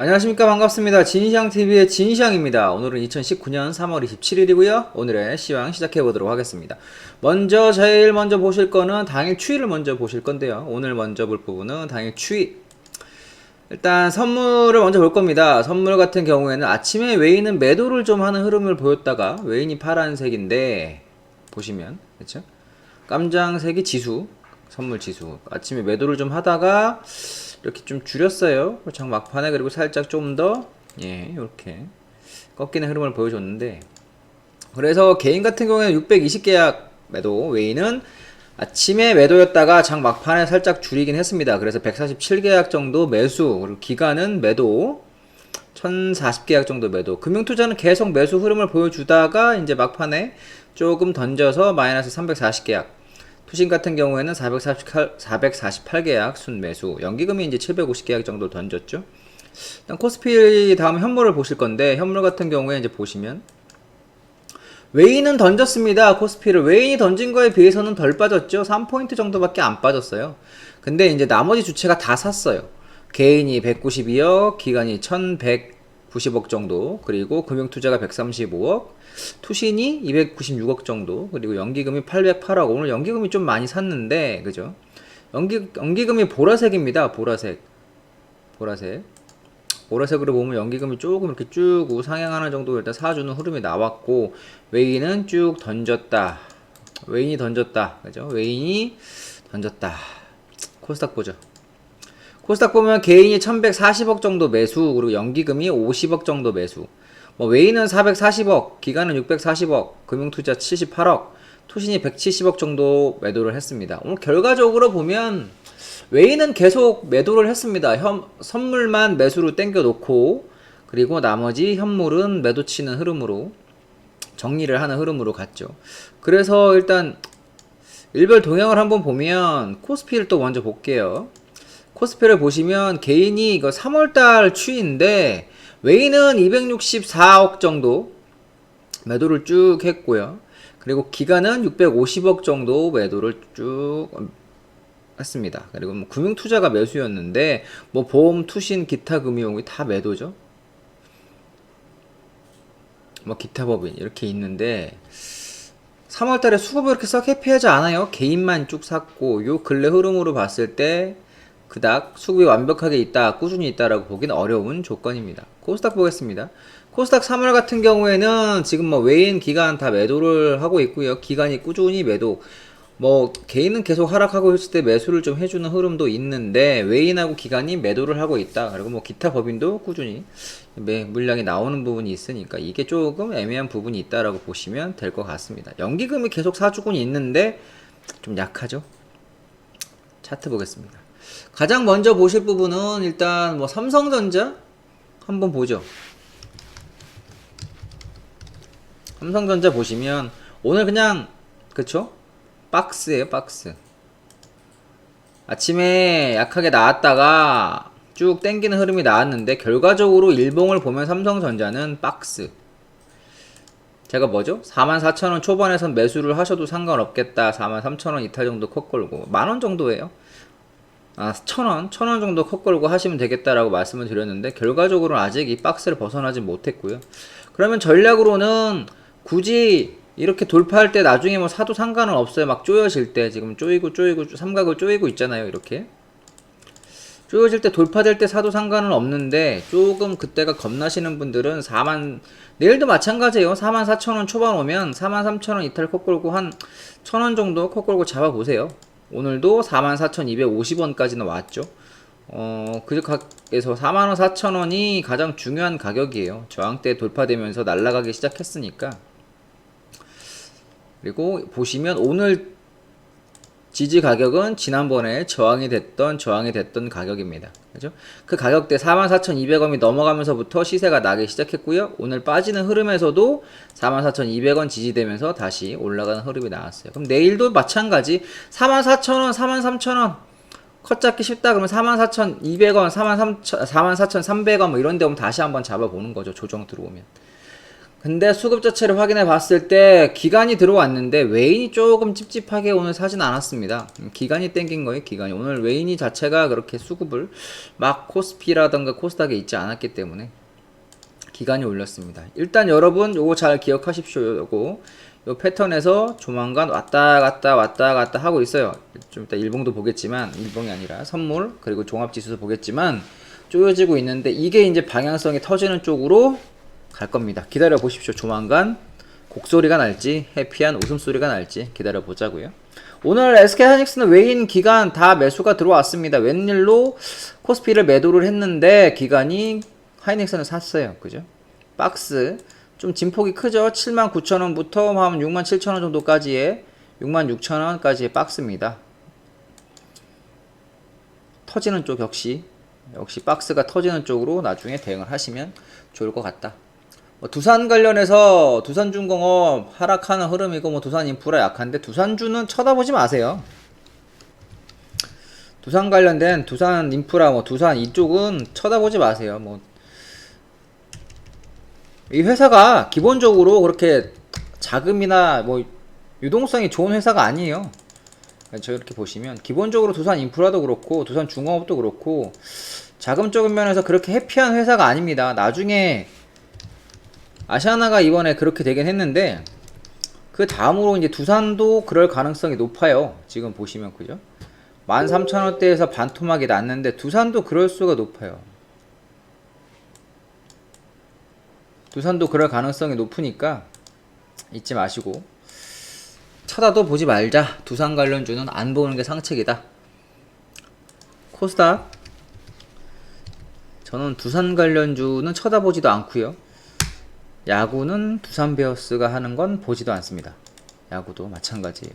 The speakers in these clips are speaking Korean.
안녕하십니까, 반갑습니다. 진시황TV의 진시황입니다. 오늘은 2019년 3월 27일이고요 오늘의 시황 시작해보도록 하겠습니다. 제일 먼저 보실 거는 당일 추이를 먼저 보실 건데요, 오늘 먼저 볼 부분은 당일 추이. 일단 선물을 먼저 볼 겁니다. 선물 같은 경우에는 아침에 웨이는 매도를 좀 하는 흐름을 보였다가 웨이는 파란색인데 보시면 그렇죠? 깜장색이 지수, 선물 지수. 아침에 매도를 좀 하다가 이렇게 좀 줄였어요. 장 막판에. 그리고 살짝 좀 더 이렇게 꺾이는 흐름을 보여줬는데, 그래서 개인 같은 경우에는 620계약 매도, 웨이는 아침에 매도였다가 장 막판에 살짝 줄이긴 했습니다. 그래서 147계약 정도 매수, 그리고 기간은 매도 1040계약 정도 매도. 금융투자는 계속 매수 흐름을 보여주다가 이제 막판에 조금 던져서 마이너스 340계약. 투신 같은 경우에는 448계약 순매수, 연기금이 이제 750계약 정도 던졌죠. 일단 코스피 다음 현물을 보실 건데, 현물 같은 경우에 이제 보시면 웨이는 던졌습니다. 코스피를 웨이이 던진 거에 비해서는 덜 빠졌죠. 3포인트 정도밖에 안 빠졌어요. 근데 이제 나머지 주체가 다 샀어요. 개인이 192억, 기관이 1190억 정도, 그리고 금융투자가 135억, 투신이 296억 정도, 그리고 연기금이 808억. 오늘 연기금이 좀 많이 샀는데, 그죠? 연기금이 보라색입니다. 보라색으로 보면 연기금이 조금 이렇게 쭉 우상향하는 정도 일단 사주는 흐름이 나왔고, 웨이는 쭉 던졌다. 웨인이 던졌다. 그죠? 웨인이 던졌다. 코스닥 보죠. 코스닥 보면 개인이 1140억 정도 매수, 그리고 연기금이 50억 정도 매수. 웨이는 440억, 기관은 640억, 금융투자 78억, 투신이 170억 정도 매도를 했습니다. 오늘 결과적으로 보면 웨이는 계속 매도를 했습니다. 선물만 매수로 땡겨 놓고, 그리고 나머지 현물은 매도 치는 흐름으로 정리를 하는 흐름으로 갔죠. 그래서 일단 일별 동향을 한번 보면 코스피를 또 먼저 볼게요. 코스피를 보시면 개인이 이거 3월달 추이인데 웨이는 264억 정도 매도를 쭉 했고요. 그리고 기간은 650억 정도 매도를 쭉 했습니다. 그리고 금융투자가 매수였는데 보험, 투신, 기타 금융이 다 매도죠. 기타 법인 이렇게 있는데 3월달에 수급이 이렇게 썩 해피하지 않아요. 개인만 쭉 샀고, 요 근래 흐름으로 봤을 때 그닥 수급이 완벽하게 있다, 꾸준히 있다라고 보기는 어려운 조건입니다. 코스닥 보겠습니다. 코스닥 3월 같은 경우에는 지금 외인 기간 다 매도를 하고 있고요. 기간이 꾸준히 매도. 개인은 계속 하락하고 있을 때 매수를 좀 해주는 흐름도 있는데, 외인하고 기관이 매도를 하고 있다. 그리고 기타 법인도 꾸준히 물량이 나오는 부분이 있으니까 이게 조금 애매한 부분이 있다라고 보시면 될 것 같습니다. 연기금이 계속 사주곤 있는데 좀 약하죠. 차트 보겠습니다. 가장 먼저 보실 부분은 일단 삼성전자 한번 보죠. 삼성전자 보시면 오늘 그냥 그쵸? 박스예요, 박스. 아침에 약하게 나왔다가 쭉 땡기는 흐름이 나왔는데, 결과적으로 일봉을 보면 삼성전자는 박스. 제가 44,000원 초반에선 매수를 하셔도 상관없겠다. 43,000원 이탈 정도 컷 걸고, 만원 정도예요. 1,000원 정도 컷 걸고 하시면 되겠다라고 말씀을 드렸는데, 결과적으로는 아직 이 박스를 벗어나지 못했고요. 그러면 전략으로는 굳이 이렇게 돌파할 때 나중에 사도 상관은 없어요. 막 쪼여질 때, 지금 쪼이고 삼각을 쪼이고 있잖아요. 이렇게 쪼여질 때, 돌파될 때 사도 상관은 없는데, 조금 그때가 겁나시는 분들은 내일도 마찬가지예요. 44,000원 초반 오면 43,000원 이탈 컷 걸고 한 1,000원 정도 컷 걸고 잡아보세요. 오늘도 44,250원까지는 왔죠. 그래서 44,000원이 가장 중요한 가격이에요. 저항대 돌파되면서 날아가기 시작했으니까. 그리고 보시면 오늘 지지 가격은 지난번에 저항이 됐던 가격입니다. 그죠? 그 가격대 44,200원이 넘어가면서부터 시세가 나기 시작했고요. 오늘 빠지는 흐름에서도 44,200원 지지되면서 다시 올라가는 흐름이 나왔어요. 그럼 내일도 마찬가지 44,000원, 43,000원 컷 잡기 쉽다 그러면 44,200원, 44,300원 이런 데 오면 다시 한번 잡아보는 거죠. 조정 들어오면. 근데 수급 자체를 확인해 봤을 때 기간이 들어왔는데 웨인이 조금 찝찝하게 오늘 사진 않았습니다. 기간이 땡긴 거예요. 기간이 오늘 웨인이 자체가 그렇게 수급을 막 코스피라던가 코스닥에 있지 않았기 때문에 기간이 올렸습니다. 일단 여러분 요거 잘 기억하십시오. 요거 요 패턴에서 조만간 왔다 갔다 하고 있어요. 좀 이따 일봉도 보겠지만, 일봉이 아니라 선물 그리고 종합지수도 보겠지만 쪼여지고 있는데 이게 이제 방향성이 터지는 쪽으로 갈 겁니다. 기다려 보십시오. 조만간 곡소리가 날지 해피한 웃음소리가 날지 기다려 보자고요. 오늘 SK하이닉스는 외인 기간 다 매수가 들어왔습니다. 웬일로 코스피를 매도를 했는데 기간이 하이닉스는 샀어요. 그죠? 박스 좀 진폭이 크죠. 79,000원부터 한 67,000원 정도까지의 66,000원까지의 박스입니다. 터지는 쪽 역시 박스가 터지는 쪽으로 나중에 대응을 하시면 좋을 것 같다. 두산 관련해서 두산중공업 하락하는 흐름이고 두산인프라 약한데 두산주는 쳐다보지 마세요. 두산 관련된 두산인프라 두산 이쪽은 쳐다보지 마세요. 이 회사가 기본적으로 그렇게 자금이나 유동성이 좋은 회사가 아니에요. 저렇게 보시면 기본적으로 두산인프라도 그렇고 두산중공업도 그렇고 자금적인 면에서 그렇게 해피한 회사가 아닙니다. 나중에 아시아나가 이번에 그렇게 되긴 했는데 그 다음으로 이제 두산도 그럴 가능성이 높아요. 지금 보시면 그죠? 13,000원대에서 반토막이 났는데 두산도 그럴 수가 높아요. 두산도 그럴 가능성이 높으니까 잊지 마시고 쳐다도 보지 말자. 두산 관련주는 안 보는 게 상책이다. 코스닥 저는 두산 관련주는 쳐다보지도 않고요. 야구는 두산 베어스가 하는 건 보지도 않습니다. 야구도 마찬가지예요.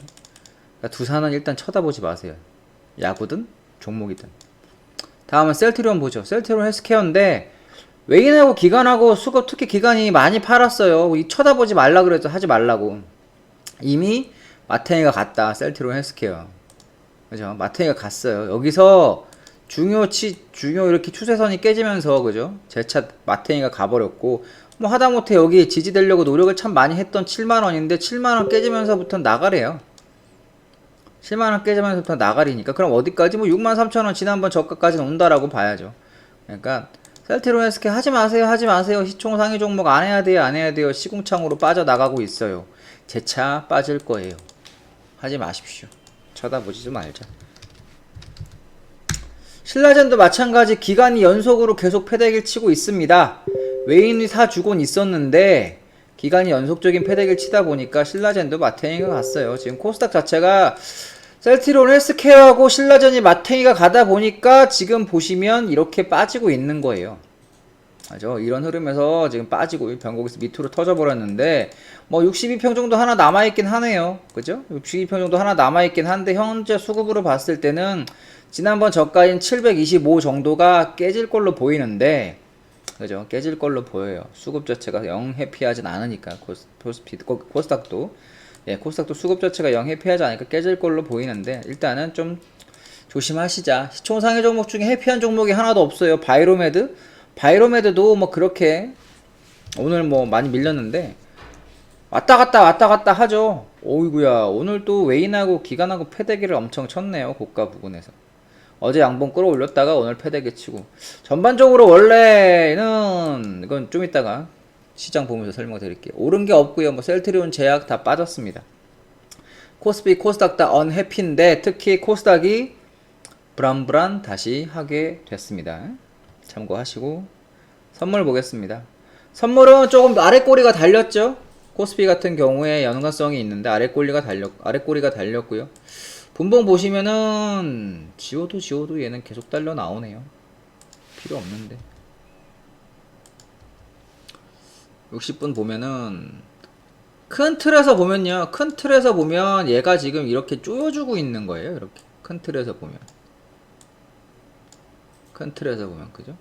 그러니까 두산은 일단 쳐다보지 마세요. 야구든 종목이든. 다음은 셀트리온 보죠. 셀트리온 헬스케어인데 외인하고 기관하고 수급 특히 기관이 많이 팔았어요. 이 쳐다보지 말라 그래도 하지 말라고. 이미 마탱이가 갔다. 셀트리온 헬스케어. 그죠? 마탱이가 갔어요. 여기서 중요 이렇게 추세선이 깨지면서 그죠? 재차 마탱이가 가버렸고 하다못해 여기 지지되려고 노력을 참 많이 했던 7만원인데 7만원 깨지면서부터 나가래요. 7만원 깨지면서부터 나가리니까 그럼 어디까지 63,000원 지난번 저가까지는 온다라고 봐야죠. 그러니까 셀트리온 헬스케어 하지 마세요. 시총 상위 종목 안 해야 돼요. 시궁창으로 빠져나가고 있어요. 재차 빠질 거예요. 하지 마십시오. 쳐다보지 좀 말자. 신라젠도 마찬가지 기간이 연속으로 계속 패대기를 치고 있습니다. 외인이 사주곤 있었는데 기간이 연속적인 패대기를 치다 보니까 신라젠도 마탱이가 갔어요. 지금 코스닥 자체가 셀트리온 헬스케어하고 신라젠이 마탱이가 가다 보니까 지금 보시면 이렇게 빠지고 있는 거예요. 맞죠? 이런 흐름에서 지금 빠지고 변곡에서 밑으로 터져버렸는데 62평 정도 하나 남아있긴 하네요. 그죠? 62평 정도 하나 남아있긴 한데 현재 수급으로 봤을 때는 지난번 저가인 725 정도가 깨질 걸로 보이는데 그죠? 깨질 걸로 보여요. 수급 자체가 영 해피하진 않으니까 코스닥도 코스닥도 수급 자체가 영 해피하지 않으니까 깨질 걸로 보이는데 일단은 좀 조심하시자. 시총 상위 종목 중에 해피한 종목이 하나도 없어요. 바이로메드도 그렇게 오늘 많이 밀렸는데 왔다 갔다 하죠. 오이구야 오늘 또 외인하고 기관하고 패대기를 엄청 쳤네요. 고가 부근에서 어제 양봉 끌어올렸다가 오늘 패대기 치고 전반적으로 원래는 이건 좀 이따가 시장 보면서 설명드릴게요. 오른 게 없고요. 셀트리온 제약 다 빠졌습니다. 코스피 코스닥 다 언해피인데 특히 코스닥이 불안불안 다시 하게 됐습니다. 참고하시고 선물 보겠습니다. 선물은 조금 아래 꼬리가 달렸죠. 코스피 같은 경우에 연관성이 있는데 아래 꼬리가 달렸고요. 분봉 보시면은 지워도 얘는 계속 달려 나오네요. 필요 없는데 60분 보면은 큰 틀에서 보면 얘가 지금 이렇게 쪼여주고 있는 거예요. 이렇게 큰 틀에서 보면 그죠?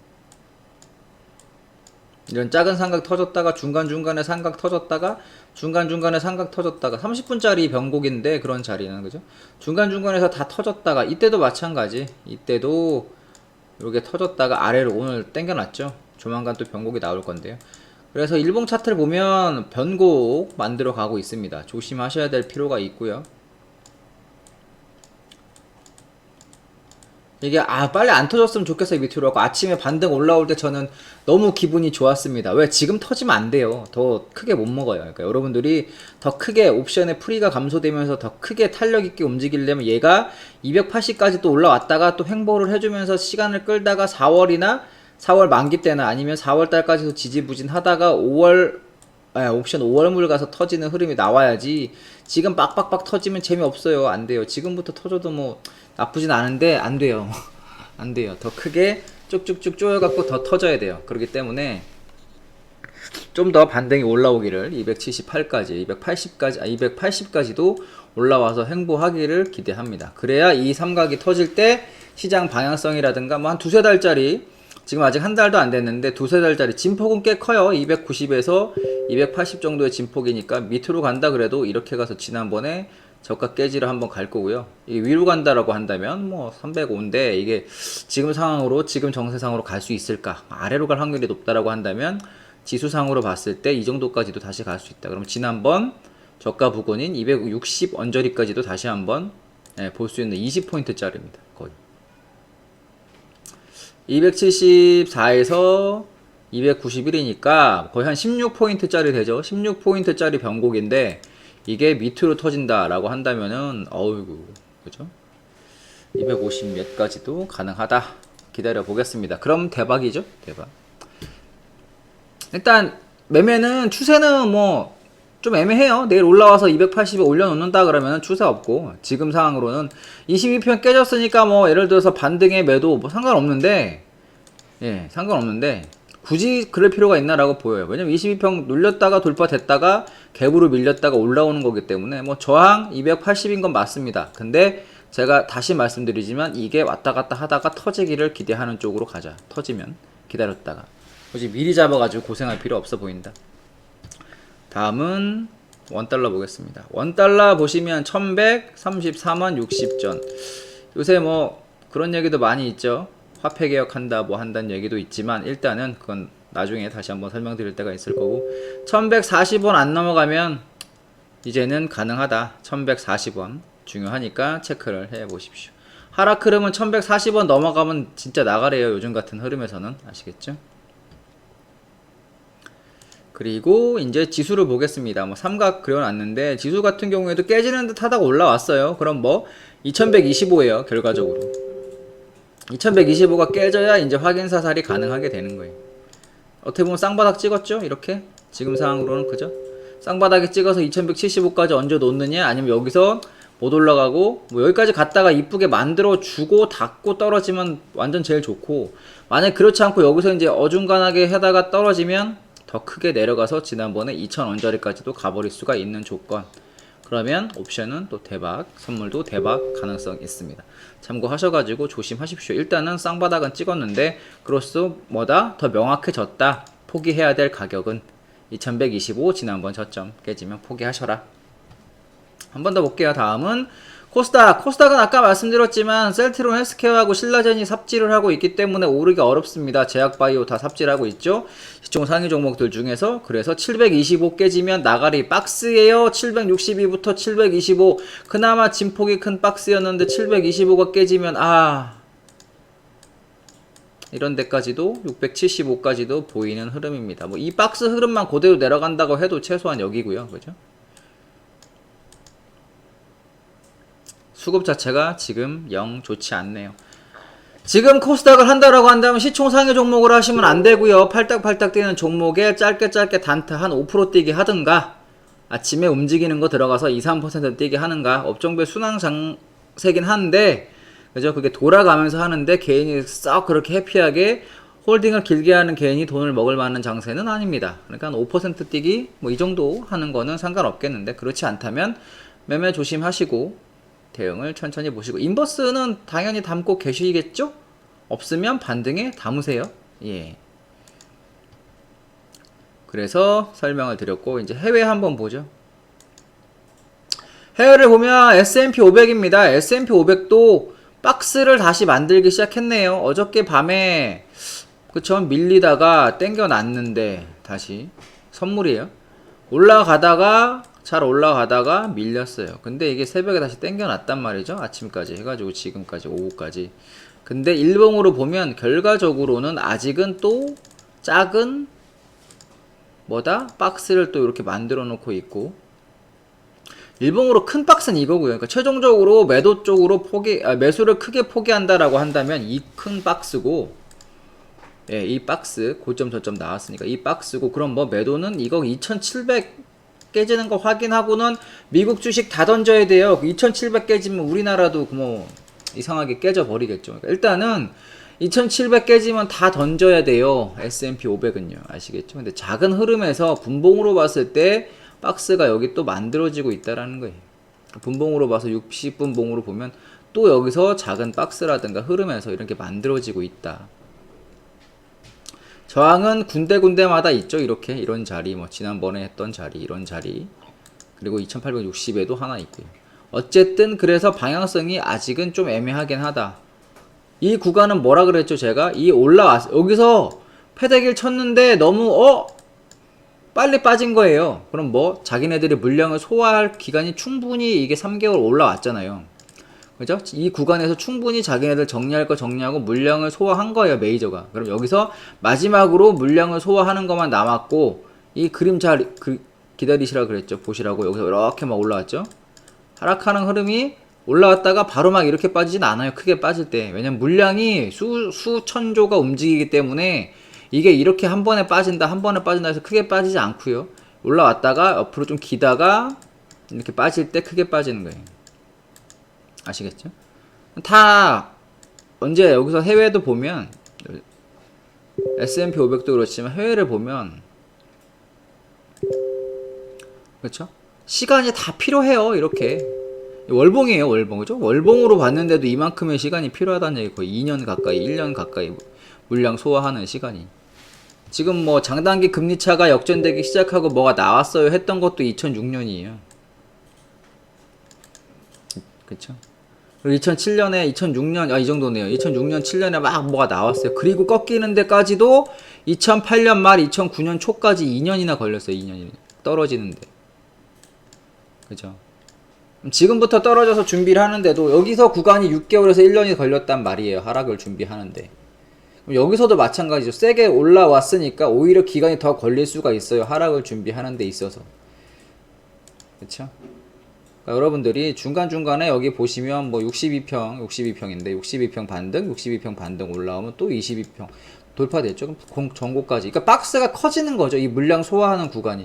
이런 작은 삼각 터졌다가 중간중간에 삼각 터졌다가 30분짜리 변곡인데 그런 자리는 그죠? 중간중간에서 다 터졌다가 이때도 마찬가지. 이때도 이렇게 터졌다가 아래로 오늘 땡겨놨죠. 조만간 또 변곡이 나올 건데요. 그래서 일봉 차트를 보면 변곡 만들어 가고 있습니다. 조심하셔야 될 필요가 있고요. 이게 빨리 안 터졌으면 좋겠어요. 밑으로 하고 아침에 반등 올라올 때 저는 너무 기분이 좋았습니다. 왜? 지금 터지면 안 돼요. 더 크게 못 먹어요. 그러니까 여러분들이 더 크게 옵션의 프리가 감소되면서 더 크게 탄력 있게 움직이려면 얘가 280까지 또 올라왔다가 또 횡보를 해주면서 시간을 끌다가 4월 만기 때나 아니면 4월 달까지도 지지부진 하다가 5월 옵션 5월물 가서 터지는 흐름이 나와야지. 지금 빡빡빡 터지면 재미없어요. 안 돼요. 지금부터 터져도 뭐 나쁘진 않은데 안 돼요. 안 돼요. 더 크게 쭉쭉쭉 쪼여갖고 더 터져야 돼요. 그렇기 때문에 좀 더 반등이 올라오기를 278까지 280까지도 올라와서 횡보하기를 기대합니다. 그래야 이 삼각이 터질 때 시장 방향성이라든가 뭐 한 두세 달짜리, 지금 아직 한 달도 안 됐는데 두세 달짜리 진폭은 꽤 커요. 290에서 280 정도의 진폭이니까 밑으로 간다 그래도 이렇게 가서 지난번에 저가 깨지러 한번 갈 거고요. 이게 위로 간다라고 한다면 뭐 305인데 이게 지금 상황으로, 지금 정세상으로 갈 수 있을까? 아래로 갈 확률이 높다라고 한다면 지수상으로 봤을 때 이 정도까지도 다시 갈 수 있다. 그럼 지난번 저가 부근인 260 언저리까지도 다시 한번 볼 수 있는 20포인트짜리입니다. 거의 274에서 291이니까 거의 한 16포인트짜리 되죠. 16포인트짜리 변곡인데 이게 밑으로 터진다라고 한다면은 어이구, 그죠? 250 몇 가지도 가능하다. 기다려 보겠습니다. 그럼 대박이죠? 대박. 일단 매매는, 추세는 뭐 좀 애매해요. 내일 올라와서 280에 올려놓는다 그러면 추세 없고, 지금 상황으로는 22편 깨졌으니까 뭐 예를 들어서 반등의 매도 뭐 상관없는데, 상관없는데 굳이 그럴 필요가 있나라고 보여요. 왜냐면 22평 눌렸다가 돌파됐다가 갭으로 밀렸다가 올라오는 거기 때문에 뭐 저항 280인 건 맞습니다. 근데 제가 다시 말씀드리지만 이게 왔다 갔다 하다가 터지기를 기대하는 쪽으로 가자. 터지면 기다렸다가 굳이 미리 잡아가지고 고생할 필요 없어 보인다. 다음은 원달러 보겠습니다. 원달러 보시면 1134만 60전. 요새 뭐 그런 얘기도 많이 있죠. 화폐 개혁한다 뭐 한다는 얘기도 있지만 일단은 그건 나중에 다시 한번 설명드릴 때가 있을 거고, 1140원 안 넘어가면 이제는 가능하다. 1140원 중요하니까 체크를 해 보십시오. 하락 흐름은 1140원 넘어가면 진짜 나가래요. 요즘 같은 흐름에서는. 아시겠죠? 그리고 이제 지수를 보겠습니다. 뭐 삼각 그려놨는데 지수 같은 경우에도 깨지는 듯 하다가 올라왔어요. 그럼 뭐 2125예요. 결과적으로 2125가 깨져야 이제 확인 사살이 가능하게 되는 거예요. 어떻게 보면 쌍바닥 찍었죠? 이렇게 지금 상황으로는, 그죠? 쌍바닥에 찍어서 2175까지 얹어 놓느냐, 아니면 여기서 못 올라가고 뭐 여기까지 갔다가 이쁘게 만들어 주고 닫고 떨어지면 완전 제일 좋고, 만약 그렇지 않고 여기서 이제 어중간하게 하다가 떨어지면 더 크게 내려가서 지난번에 2000 언저리까지도 가버릴 수가 있는 조건, 그러면 옵션은 또 대박, 선물도 대박 가능성 있습니다. 참고하셔가지고 조심하십시오. 일단은 쌍바닥은 찍었는데 그로써 뭐다? 더 명확해졌다. 포기해야 될 가격은 2125 지난번 저점 깨지면 포기하셔라. 한 번 더 볼게요. 다음은 코스닥. 코스닥은 아까 말씀드렸지만 셀트론 헬스케어하고 신라젠이 삽질을 하고 있기 때문에 오르기 어렵습니다. 제약바이오 다 삽질하고 있죠. 시총 상위 종목들 중에서. 그래서 725 깨지면 나가리 박스예요. 762부터 725 그나마 진폭이 큰 박스였는데 725가 깨지면 이런 데까지도 675까지도 보이는 흐름입니다. 뭐 이 박스 흐름만 그대로 내려간다고 해도 최소한 여기고요. 그죠? 수급 자체가 지금 영 좋지 않네요. 지금 코스닥을 한다라고 한다면 시총 상위 종목을 하시면 안 되고요. 팔딱팔딱 뛰는 종목에 짧게 단타 한 5% 뛰기 하든가, 아침에 움직이는 거 들어가서 2-3% 뛰기 하는가. 업종별 순환 장세긴 한데, 그죠? 그게 돌아가면서 하는데 개인이 썩 그렇게 해피하게 홀딩을 길게 하는 개인이 돈을 먹을 만한 장세는 아닙니다. 그러니까 한 5% 뛰기 뭐 이 정도 하는 거는 상관없겠는데, 그렇지 않다면 매매 조심하시고 대응을 천천히 보시고, 인버스는 당연히 담고 계시겠죠? 없으면 반등에 담으세요. 예. 그래서 설명을 드렸고, 이제 해외 한번 보죠. 해외를 보면 S&P 500입니다. S&P 500도 박스를 다시 만들기 시작했네요. 어저께 밤에 그쵸, 밀리다가 땡겨 놨는데 다시 선물이에요. 올라가다가 잘 올라가다가 밀렸어요. 근데 이게 새벽에 다시 땡겨놨단 말이죠. 아침까지 해가지고 지금까지 오후까지. 근데 일봉으로 보면 결과적으로는 아직은 또 작은 뭐다? 박스를 또 이렇게 만들어 놓고 있고, 일봉으로 큰 박스는 이거고요. 그러니까 최종적으로 매도 쪽으로 매수를 크게 포기한다라고 한다면 이 큰 박스고, 예, 이 박스 고점 저점 나왔으니까 이 박스고, 그럼 뭐 매도는 이거 2700 깨지는 거 확인하고는 미국 주식 다 던져야 돼요. 2700 깨지면 우리나라도 뭐 이상하게 깨져 버리겠죠. 그러니까 일단은 2700 깨지면 다 던져야 돼요. S&P 500은요. 아시겠죠? 근데 작은 흐름에서 분봉으로 봤을 때 박스가 여기 또 만들어지고 있다라는 거예요. 분봉으로 봐서 60분봉으로 보면 또 여기서 작은 박스라든가 흐름에서 이렇게 만들어지고 있다. 저항은 군데군데마다 있죠. 이렇게 이런 자리, 뭐 지난번에 했던 자리, 이런 자리, 그리고 2860에도 하나 있고요. 어쨌든 그래서 방향성이 아직은 좀 애매하긴 하다. 이 구간은 뭐라 그랬죠? 제가 이 여기서 패대기를 쳤는데 너무 빨리 빠진 거예요. 그럼 뭐 자기네들이 물량을 소화할 기간이 충분히 이게 3개월 올라왔잖아요. 그죠? 이 구간에서 충분히 자기네들 정리할 거 정리하고 물량을 소화한 거예요, 메이저가. 그럼 여기서 마지막으로 물량을 소화하는 것만 남았고, 이 그림 잘 기다리시라 그랬죠. 보시라고. 여기서 이렇게 막 올라왔죠. 하락하는 흐름이 올라왔다가 바로 막 이렇게 빠지진 않아요. 크게 빠질 때. 왜냐면 물량이 수천조가 움직이기 때문에 이게 이렇게 한 번에 빠진다 해서 크게 빠지지 않고요. 올라왔다가 옆으로 좀 기다가 이렇게 빠질 때 크게 빠지는 거예요. 아시겠죠? 다 언제 여기서 해외도 보면 S&P 500도 그렇지만 해외를 보면, 그렇죠? 시간이 다 필요해요. 이렇게 월봉이에요. 월봉. 그죠? 월봉으로 봤는데도 이만큼의 시간이 필요하다는 얘기. 거의 2년 가까이 1년 가까이 물량 소화하는 시간이. 지금 뭐 장단기 금리차가 역전되기 시작하고 뭐가 나왔어요 했던 것도 2006년이에요. 그쵸? 그리고 2007년에 2006년 이 정도네요. 2006년 7년에 막 뭐가 나왔어요. 그리고 꺾이는 데까지도 2008년 말 2009년 초까지 2년이나 걸렸어요. 2년이 떨어지는데. 그죠? 지금부터 떨어져서 준비를 하는데도 여기서 구간이 6개월에서 1년이 걸렸단 말이에요. 하락을 준비하는데. 여기서도 마찬가지죠. 세게 올라왔으니까 오히려 기간이 더 걸릴 수가 있어요. 하락을 준비하는 데 있어서. 그쵸? 그러니까 여러분들이 중간중간에 여기 보시면 뭐 62평인데 62평 반등, 62평 반등 올라오면 또 22평 돌파됐죠. 그럼 전고까지. 그러니까 박스가 커지는 거죠. 이 물량 소화하는 구간이.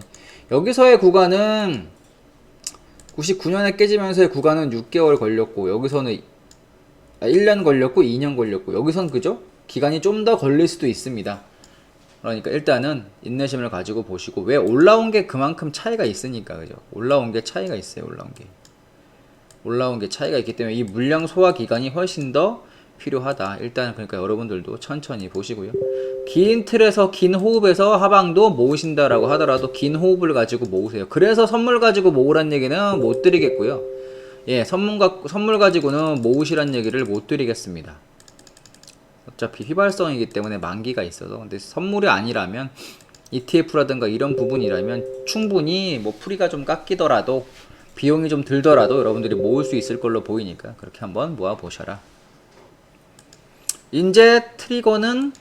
여기서의 구간은 99년에 깨지면서의 구간은 6개월 걸렸고, 여기서는 1년 걸렸고 2년 걸렸고, 여기선 그죠? 기간이 좀 더 걸릴 수도 있습니다. 그러니까 일단은 인내심을 가지고 보시고, 왜 올라온 게 그만큼 차이가 있으니까. 그죠? 올라온 게 차이가 있어요. 올라온 게 차이가 있기 때문에 이 물량 소화 기간이 훨씬 더 필요하다. 일단은 그러니까 여러분들도 천천히 보시고요. 긴 틀에서 긴 호흡에서 하방도 모으신다라고 하더라도 긴 호흡을 가지고 모으세요. 그래서 선물 가지고 모으란 얘기는 못 드리겠고요. 예, 선물 가지고는 모으시란 얘기를 못 드리겠습니다. 어차피 휘발성이기 때문에 만기가 있어서. 근데 선물이 아니라면 ETF라든가 이런 부분이라면 충분히 뭐 풀이가 좀 깎이더라도 비용이 좀 들더라도 여러분들이 모을 수 있을 걸로 보이니까 그렇게 한번 모아 보셔라. 이제 트리거는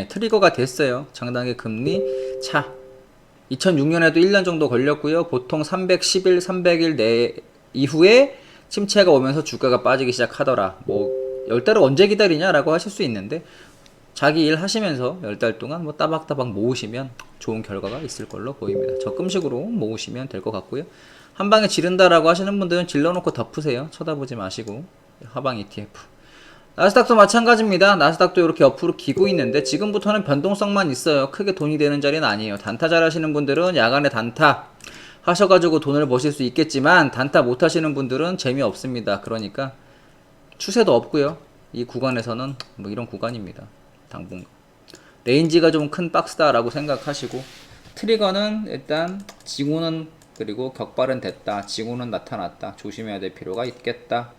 트리거가 됐어요. 장단기 금리 차. 2006년에도 1년 정도 걸렸고요. 보통 310일, 300일 내 이후에 침체가 오면서 주가가 빠지기 시작하더라. 뭐 10달을 언제 기다리냐라고 하실 수 있는데, 자기 일 하시면서 10달 동안 뭐 따박따박 모으시면 좋은 결과가 있을 걸로 보입니다. 적금식으로 모으시면 될 것 같고요. 한 방에 지른다라고 하시는 분들은 질러놓고 덮으세요. 쳐다보지 마시고. 하방 ETF. 나스닥도 마찬가지입니다. 나스닥도 이렇게 옆으로 기고 있는데 지금부터는 변동성만 있어요. 크게 돈이 되는 자리는 아니에요. 단타 잘 하시는 분들은 야간에 단타 하셔가지고 돈을 버실 수 있겠지만, 단타 못 하시는 분들은 재미없습니다. 그러니까 추세도 없고요. 이 구간에서는 뭐 이런 구간입니다. 당분간 레인지가 좀 큰 박스다라고 생각하시고, 트리거는 일단 징후는, 그리고 격발은 됐다, 징후는 나타났다, 조심해야 될 필요가 있겠다.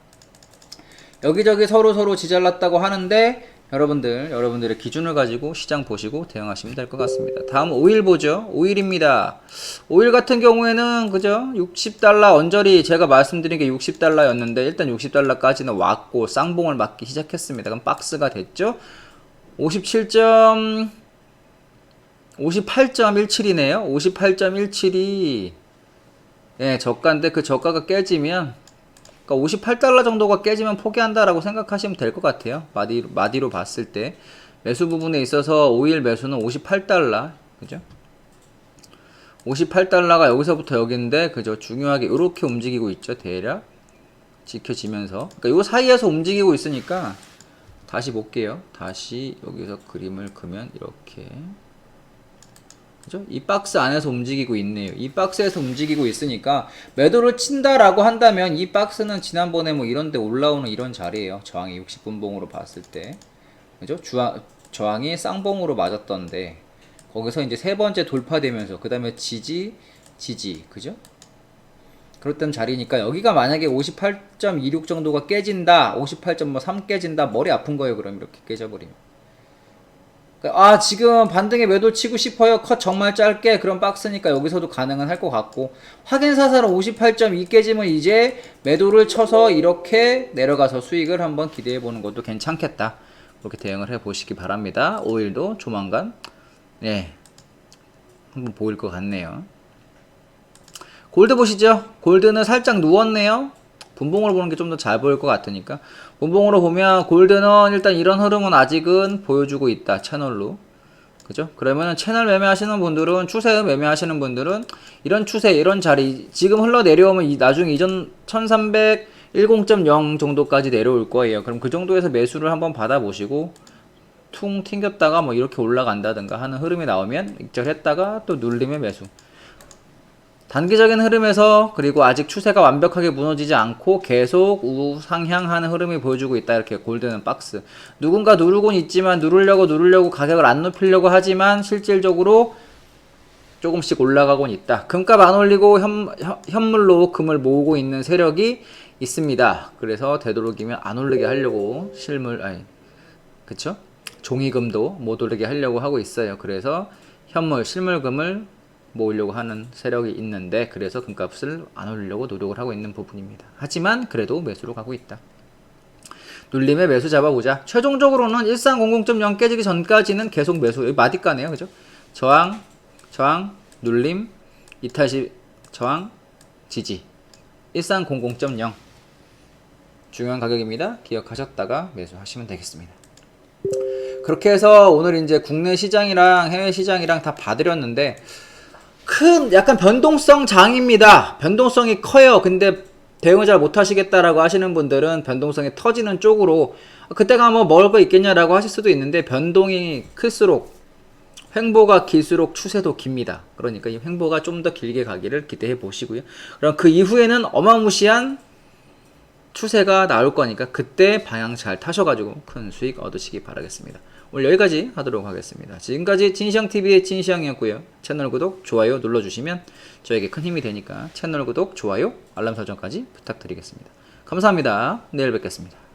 여기저기 서로 지잘났다고 하는데 여러분들의 기준을 가지고 시장 보시고 대응하시면 될 것 같습니다. 다음 오일 보죠. 오일입니다. 오일 같은 경우에는 그죠? 60달러 언저리 제가 말씀드린 게 60달러였는데 일단 60달러까지는 왔고 쌍봉을 맞기 시작했습니다. 그럼 박스가 됐죠? 58.17이네요. 58.17이 예, 저가인데 그 저가가 깨지면 그러니까 58달러 정도가 깨지면 포기한다라고 생각하시면 될 것 같아요. 마디로 봤을 때 매수 부분에 있어서 오일 매수는 58달러 그죠? 58달러가 여기서부터 여기인데 그죠? 중요하게 이렇게 움직이고 있죠. 대략 지켜지면서 그러니까 요 사이에서 움직이고 있으니까 다시 볼게요. 다시 여기서 그림을 그면 이렇게 그죠? 이 박스 안에서 움직이고 있네요. 이 박스에서 움직이고 있으니까 매도를 친다라고 한다면 이 박스는 지난번에 뭐 이런데 올라오는 이런 자리예요. 저항이 60분봉으로 봤을 때 그죠? 저항이 쌍봉으로 맞았던데 거기서 이제 세 번째 돌파되면서 그 다음에 지지 그죠? 그렇던 자리니까 여기가 만약에 58.26 정도가 깨진다 58.3 깨진다 머리 아픈 거예요. 그럼 이렇게 깨져버리면 아 지금 반등에 매도 치고 싶어요. 컷 정말 짧게 그런 박스니까 여기서도 가능은 할 것 같고 확인사살은 58.2 깨지면 이제 매도를 쳐서 이렇게 내려가서 수익을 한번 기대해 보는 것도 괜찮겠다. 그렇게 대응을 해 보시기 바랍니다. 오일도 조만간 네 한번 보일 것 같네요. 골드 보시죠. 골드는 살짝 누웠네요. 분봉으로 보는 게 좀 더 잘 보일 것 같으니까 분봉으로 보면 골드는 일단 이런 흐름은 아직은 보여주고 있다. 채널로 그죠? 그러면 채널 매매하시는 분들은 추세 매매하시는 분들은 이런 추세 이런 자리 지금 흘러 내려오면 나중에 이전 1310.0 정도까지 내려올 거예요. 그럼 그 정도에서 매수를 한번 받아보시고 퉁 튕겼다가 뭐 이렇게 올라간다든가 하는 흐름이 나오면 익절했다가 또 눌림의 매수 단기적인 흐름에서 그리고 아직 추세가 완벽하게 무너지지 않고 계속 우상향하는 흐름이 보여주고 있다. 이렇게 골드는 박스 누군가 누르곤 있지만 누르려고 가격을 안 높이려고 하지만 실질적으로 조금씩 올라가곤 있다. 금값 안 올리고 현물로 금을 모으고 있는 세력이 있습니다. 그래서 되도록이면 안 오르게 하려고 그쵸? 종이금도 못 오르게 하려고 하고 있어요. 그래서 실물금을 모으려고 하는 세력이 있는데 그래서 금값을 안 올리려고 노력을 하고 있는 부분입니다. 하지만 그래도 매수로 가고 있다. 눌림의 매수 잡아보자. 최종적으로는 1300.0 깨지기 전까지는 계속 매수. 여기 마디가네요. 그죠? 저항, 눌림, 이탈시 저항, 지지. 1300.0 중요한 가격입니다. 기억하셨다가 매수하시면 되겠습니다. 그렇게 해서 오늘 이제 국내 시장이랑 해외 시장이랑 다 봐드렸는데 큰 약간 변동성 장입니다. 변동성이 커요. 근데 대응을 잘 못하시겠다라고 하시는 분들은 변동성이 터지는 쪽으로 그때가 뭐 먹을 거 있겠냐라고 하실 수도 있는데 변동이 클수록 횡보가 길수록 추세도 깁니다. 그러니까 이 횡보가 좀 더 길게 가기를 기대해 보시고요. 그럼 그 이후에는 어마무시한 추세가 나올 거니까 그때 방향 잘 타셔가지고 큰 수익 얻으시기 바라겠습니다. 오늘 여기까지 하도록 하겠습니다. 지금까지 진시황TV의 진시황이었고요. 채널 구독, 좋아요 눌러주시면 저에게 큰 힘이 되니까 채널 구독, 좋아요, 알람 설정까지 부탁드리겠습니다. 감사합니다. 내일 뵙겠습니다.